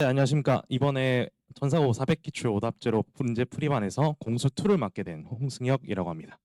안녕하십니까. 이번에 전사고 400기출 오답제로 문제 풀이반에서 공수 2를 맡게 된 홍승혁이라고 합니다.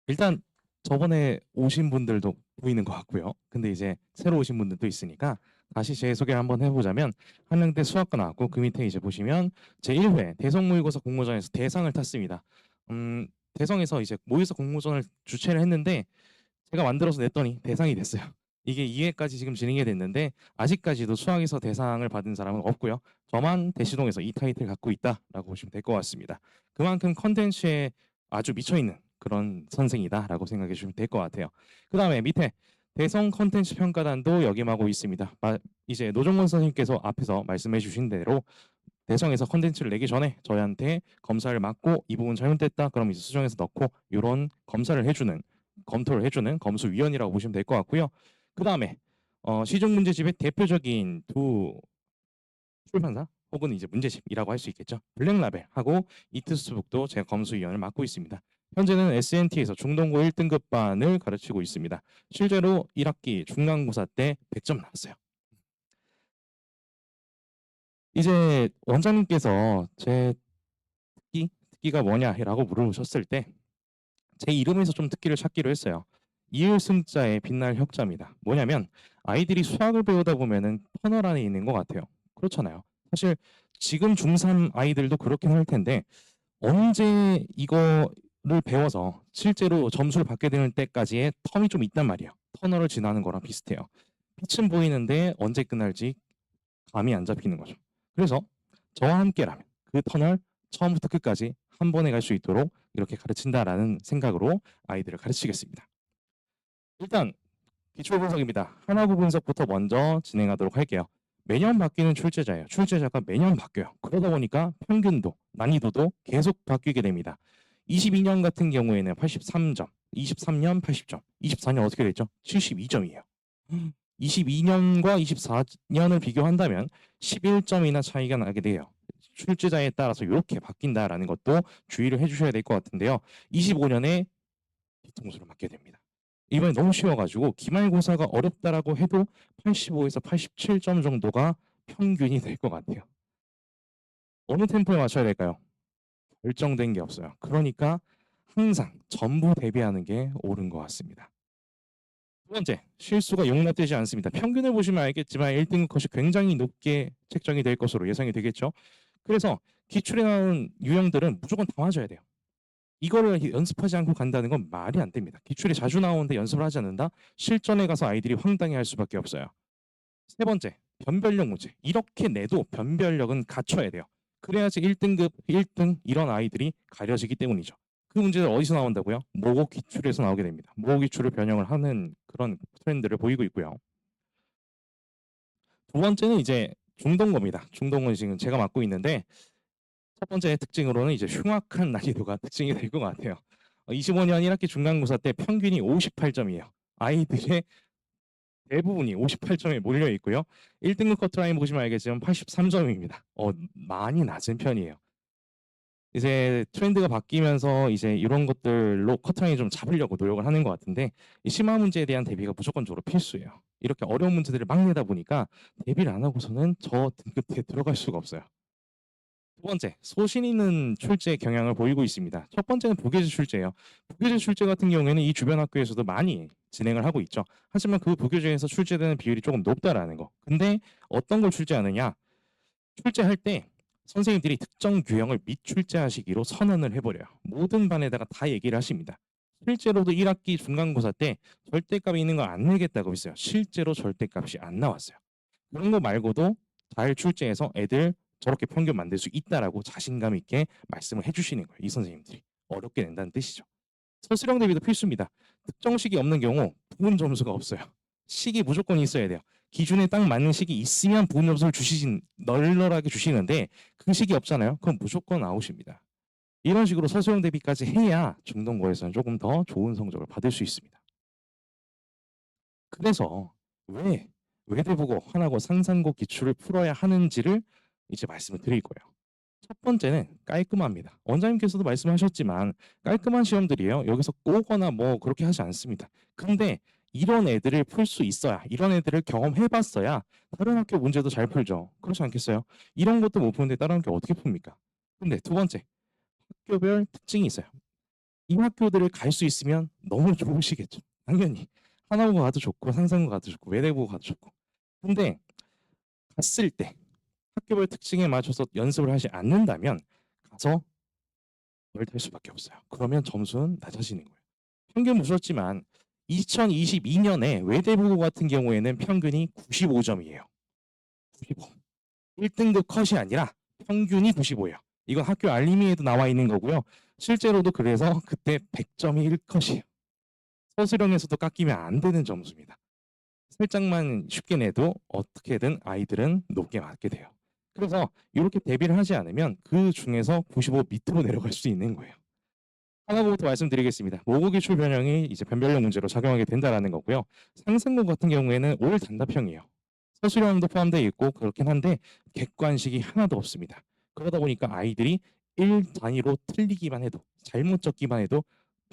일단 저번에 오신 분들도 보이는 것 같고요. 근데 이제 새로 오신 분들도 있으니까 다시 제 소개를 한번 해보자면 한양대 수학과 나왔고 그 밑에 이제 보시면 제1회 대성모의고사 공모전에서 대상을 탔습니다. 대성에서 이제 모의고사 공모전을 주최를 했는데 제가 만들어서 냈더니 대상이 됐어요. 이게 2회까지 지금 진행이 됐는데 아직까지도 수학에서 대상을 받은 사람은 없고요. 저만 대시동에서 이 타이틀을 갖고 있다라고 보시면 될 것 같습니다. 그만큼 컨텐츠에 아주 미쳐있는 그런 선생이다라고 생각해 주시면 될 것 같아요. 그 다음에 밑에 대성 컨텐츠 평가단도 역임하고 있습니다. 이제 노종건 선생님께서 앞에서 말씀해 주신 대로 대성에서 컨텐츠를 내기 전에 저희한테 검사를 맡고 이 부분 잘못됐다 그럼 이제 수정해서 넣고 이런 검사를 해주는 검토를 해주는 검수위원이라고 보시면 될 것 같고요. 그 다음에 시중 문제집의 대표적인 두 출판사 혹은 이제 문제집이라고 할 수 있겠죠. 블랙라벨하고 이트스북도 제가 검수위원을 맡고 있습니다. 현재는 SNT에서 중등고 1등급반을 가르치고 있습니다. 실제로 1학기 중간고사 때 100점 나왔어요. 이제 원장님께서 제 특기가 뭐냐라고 물어보셨을 때 제 이름에서 좀 특기를 찾기로 했어요. 이을승자의 빛날 혁자입니다. 뭐냐면 아이들이 수학을 배우다 보면은 터널 안에 있는 것 같아요. 그렇잖아요. 사실 지금 중3 아이들도 그렇긴 할 텐데 언제 이거를 배워서 실제로 점수를 받게 되는 때까지의 텀이 좀 있단 말이에요. 터널을 지나는 거랑 비슷해요. 빛은 보이는데 언제 끝날지 감이 안 잡히는 거죠. 그래서 저와 함께라면 그 터널 처음부터 끝까지 한 번에 갈 수 있도록 이렇게 가르친다라는 생각으로 아이들을 가르치겠습니다. 일단 기출 분석입니다. 하나구 분석부터 먼저 진행하도록 할게요. 매년 바뀌는 출제자예요. 출제자가 매년 바뀌어요. 그러다 보니까 평균도, 난이도도 계속 바뀌게 됩니다. 22년 같은 경우에는 83점, 23년 80점, 24년 어떻게 됐죠? 72점이에요. 22년과 24년을 비교한다면 11점이나 차이가 나게 돼요. 출제자에 따라서 이렇게 바뀐다라는 것도 주의를 해주셔야 될 것 같은데요. 25년에 뒤통수를 맞게 됩니다. 이번에 너무 쉬워가지고 기말고사가 어렵다라고 해도 85에서 87점 정도가 평균이 될 것 같아요. 어느 템포에 맞춰야 될까요? 결정된 게 없어요. 그러니까 항상 전부 대비하는 게 옳은 것 같습니다. 두 번째, 실수가 용납되지 않습니다. 평균을 보시면 알겠지만 1등급 컷이 굉장히 높게 책정이 될 것으로 예상이 되겠죠. 그래서 기출에 나오는 유형들은 무조건 다 맞아야 돼요. 이거를 연습하지 않고 간다는 건 말이 안 됩니다. 기출이 자주 나오는데 연습을 하지 않는다? 실전에 가서 아이들이 황당해할 수밖에 없어요. 세 번째, 변별력 문제. 이렇게 내도 변별력은 갖춰야 돼요. 그래야지 1등급, 1등 이런 아이들이 가려지기 때문이죠. 그 문제들 어디서 나온다고요? 모국 기출에서 나오게 됩니다. 모국 기출을 변형을 하는 그런 트렌드를 보이고 있고요. 두 번째는 이제 중동고입니다. 중동은 지금 제가 맡고 있는데 첫 번째 특징으로는 이제 흉악한 난이도가 특징이 될 것 같아요. 25년 1학기 중간고사 때 평균이 58점이에요. 아이들의 대부분이 58점에 몰려 있고요. 1등급 커트라인 보시면 알겠지만 83점입니다. 많이 낮은 편이에요. 이제 트렌드가 바뀌면서 이제 이런 것들로 커트라인 좀 잡으려고 노력을 하는 것 같은데 이 심화 문제에 대한 대비가 무조건적으로 필수예요. 이렇게 어려운 문제들을 막 내다 보니까 대비를 안 하고서는 저 등급대에 들어갈 수가 없어요. 두 번째, 소신 있는 출제 경향을 보이고 있습니다. 첫 번째는 부교재 출제예요. 부교재 출제 같은 경우에는 이 주변 학교에서도 많이 진행을 하고 있죠. 하지만 그 부교재에서 출제되는 비율이 조금 높다라는 거. 근데 어떤 걸 출제하느냐? 출제할 때 선생님들이 특정 유형을 미출제하시기로 선언을 해버려요. 모든 반에다가 다 얘기를 하십니다. 실제로도 1학기 중간고사 때 절대값이 있는 거 안 내겠다고 했어요. 실제로 절대값이 안 나왔어요. 그런 거 말고도 잘 출제해서 애들 저렇게 평균 만들 수 있다라고 자신감 있게 말씀을 해주시는 거예요. 이 선생님들이. 어렵게 낸다는 뜻이죠. 서술형 대비도 필수입니다. 특정 식이 없는 경우 부분 점수가 없어요. 식이 무조건 있어야 돼요. 기준에 딱 맞는 식이 있으면 부분 점수를 널널하게 주시는데 그 식이 없잖아요. 그럼 무조건 아웃입니다. 이런 식으로 서술형 대비까지 해야 중등고에서는 조금 더 좋은 성적을 받을 수 있습니다. 그래서 왜 외대보고 화나고 상상고 기출을 풀어야 하는지를 이제 말씀을 드릴 거예요. 첫 번째는 깔끔합니다. 원장님께서도 말씀하셨지만 깔끔한 시험들이에요. 여기서 꼬거나 뭐 그렇게 하지 않습니다. 근데 이런 애들을 풀 수 있어야, 이런 애들을 경험해 봤어야 다른 학교 문제도 잘 풀죠. 그렇지 않겠어요? 이런 것도 못 푸는데 다른 학교 어떻게 풉니까? 근데 두 번째, 학교별 특징이 있어요. 이 학교들을 갈 수 있으면 너무 좋으시겠죠. 당연히 하나고 가도 좋고 상상고 가도 좋고 외대고 가도 좋고. 근데 갔을 때 학교별 특징에 맞춰서 연습을 하지 않는다면 가서 덜 탈 수밖에 없어요. 그러면 점수는 낮아지는 거예요. 평균 보셨지만 2022년에 외대부고 같은 경우에는 평균이 95점이에요. 95. 1등급 컷이 아니라 평균이 95예요. 이건 학교 알림이에도 나와 있는 거고요. 실제로도 그래서 그때 100점이 1컷이에요. 서술형에서도 깎이면 안 되는 점수입니다. 살짝만 쉽게 내도 어떻게든 아이들은 높게 맞게 돼요. 그래서 이렇게 대비를 하지 않으면 그 중에서 95 밑으로 내려갈 수 있는 거예요. 하나부터 말씀드리겠습니다. 모국 기출 변형이 이제 변별력 문제로 작용하게 된다라는 거고요. 상승고 같은 경우에는 올 단답형이에요. 서술형도 포함되어 있고 그렇긴 한데 객관식이 하나도 없습니다. 그러다 보니까 아이들이 1 단위로 틀리기만 해도 잘못 적기만 해도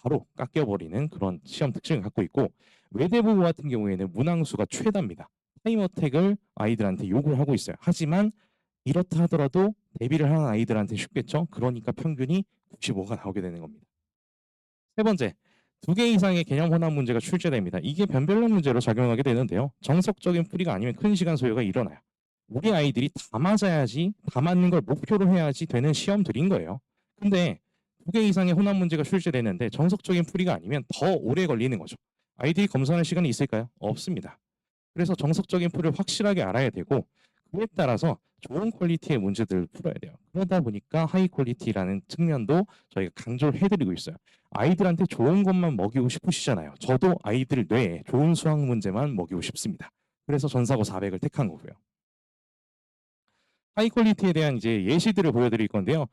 바로 깎여버리는 그런 시험 특징을 갖고 있고 외대부고 같은 경우에는 문항수가 최다입니다. 타임어택을 아이들한테 요구를 하고 있어요. 하지만 이렇다 하더라도 대비를 하는 아이들한테 쉽겠죠. 그러니까 평균이 95가 나오게 되는 겁니다. 세 번째, 2개 이상의 개념 혼합 문제가 출제됩니다. 이게 변별력 문제로 작용하게 되는데요. 정석적인 풀이가 아니면 큰 시간 소요가 일어나요. 우리 아이들이 다 맞아야지, 다 맞는 걸 목표로 해야지 되는 시험들인 거예요. 근데 2개 이상의 혼합 문제가 출제되는데 정석적인 풀이가 아니면 더 오래 걸리는 거죠. 아이들이 검사할 시간이 있을까요? 없습니다. 그래서 정석적인 풀을 확실하게 알아야 되고 그에 따라서 좋은 퀄리티의 문제들을 풀어야 돼요. 그러다 보니까 하이 퀄리티라는 측면도 저희가 강조를 해드리고 있어요. 아이들한테 좋은 것만 먹이고 싶으시잖아요. 저도 아이들 뇌에 좋은 수학 문제만 먹이고 싶습니다. 그래서 전사고 400을 택한 거고요. 하이 퀄리티에 대한 이제 예시들을 보여드릴 건데요.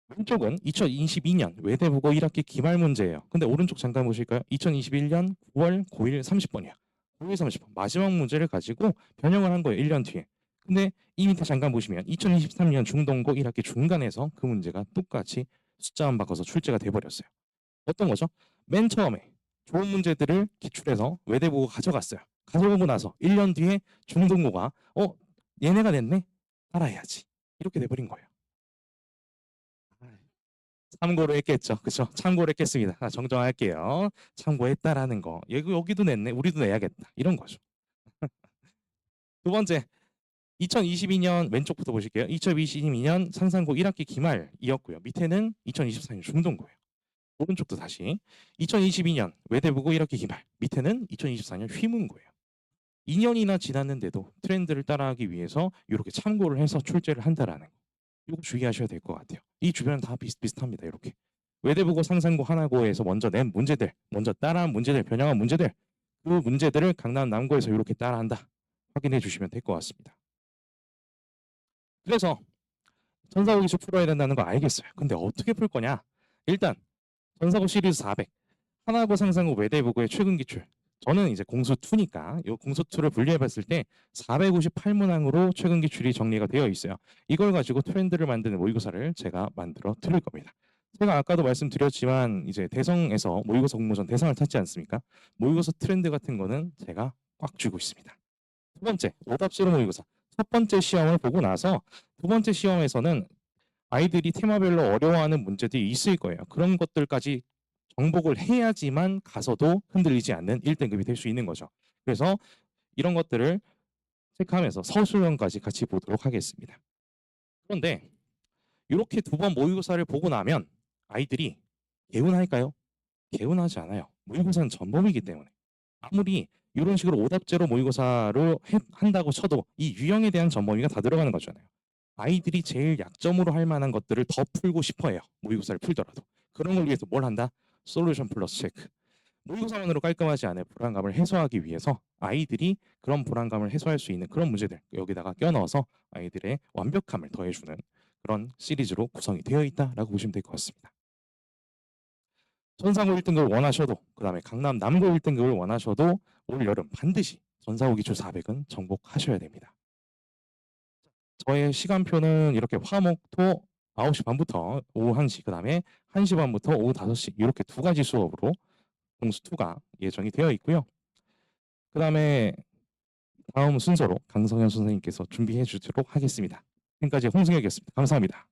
왼쪽은 2022년 외대국어 1학기 기말 문제예요. 근데 오른쪽 잠깐 보실까요? 2021년 9월 9일 30번이야. 9일 30번. 마지막 문제를 가지고 변형을 한 거예요. 1년 뒤에. 근데 이 밑에 잠깐 보시면 2023년 중동고 1학기 중간에서 그 문제가 똑같이 숫자만 바꿔서 출제가 돼버렸어요. 어떤 거죠? 맨 처음에 좋은 문제들을 기출해서 외대국어 가져갔어요. 가져오고 나서 1년 뒤에 중동고가 얘네가 냈네? 따라해야지. 이렇게 돼버린 거예요. 참고로 했겠죠. 그쵸? 참고로 했겠습니다. 정정할게요. 참고했다라는 거. 여기도 냈네. 우리도 내야겠다. 이런 거죠. 두 번째, 2022년 왼쪽부터 보실게요. 2022년 상상고 1학기 기말이었고요. 밑에는 2024년 중동고예요. 오른쪽도 다시 2022년 외대부고 1학기 기말, 밑에는 2024년 휘문고예요. 2년이나 지났는데도 트렌드를 따라하기 위해서 이렇게 참고를 해서 출제를 한다라는 거. 이거 주의하셔야 될 것 같아요. 이 주변은 다 비슷비슷합니다. 이렇게. 외대부고 상상고 하나고에서 먼저 낸 문제들, 먼저 따라한 문제들, 변형한 문제들, 그 문제들을 강남 남고에서 이렇게 따라한다. 확인해 주시면 될 것 같습니다. 그래서 전사고 기출 풀어야 된다는 거 알겠어요. 근데 어떻게 풀 거냐? 일단 전사고 시리즈 400, 하나고 상상고 외대부고의 최근 기출. 저는 이제 공수2니까 이 공수2를 분리해 봤을 때 458문항으로 최근 기출이 정리가 되어 있어요. 이걸 가지고 트렌드를 만드는 모의고사를 제가 만들어 드릴 겁니다. 제가 아까도 말씀드렸지만 이제 대성에서 모의고사 공모전 대상을 탔지 않습니까? 모의고사 트렌드 같은 거는 제가 꽉 쥐고 있습니다. 두 번째, 오답지로 모의고사. 첫 번째 시험을 보고 나서 두 번째 시험에서는 아이들이 테마별로 어려워하는 문제들이 있을 거예요. 그런 것들까지 정복을 해야지만 가서도 흔들리지 않는 1등급이 될 수 있는 거죠. 그래서 이런 것들을 체크하면서 서술형까지 같이 보도록 하겠습니다. 그런데 이렇게 두 번 모의고사를 보고 나면 아이들이 개운할까요? 개운하지 않아요. 모의고사는 전범이기 때문에. 아무리 이런 식으로 오답제로 모의고사를 한다고 쳐도 이 유형에 대한 전범위가 다 들어가는 거잖아요. 아이들이 제일 약점으로 할 만한 것들을 더 풀고 싶어해요. 모의고사를 풀더라도. 그런 걸 위해서 뭘 한다? 솔루션 플러스 체크. 모의고사만으로 깔끔하지 않은 불안감을 해소하기 위해서 아이들이 그런 불안감을 해소할 수 있는 그런 문제들 여기다가 껴넣어서 아이들의 완벽함을 더해주는 그런 시리즈로 구성이 되어 있다라고 보시면 될 것 같습니다. 전상고 1등급을 원하셔도 그다음에 강남 남고 1등급을 원하셔도 올 여름 반드시 전사고 기출 400은 정복하셔야 됩니다. 저의 시간표는 이렇게 화목토 9시 반부터 오후 1시 그다음에 1시 반부터 오후 5시 이렇게 두 가지 수업으로 공수2가 예정이 되어 있고요. 그다음에 다음 순서로 강성현 선생님께서 준비해 주도록 하겠습니다. 지금까지 홍승혁이었습니다. 감사합니다.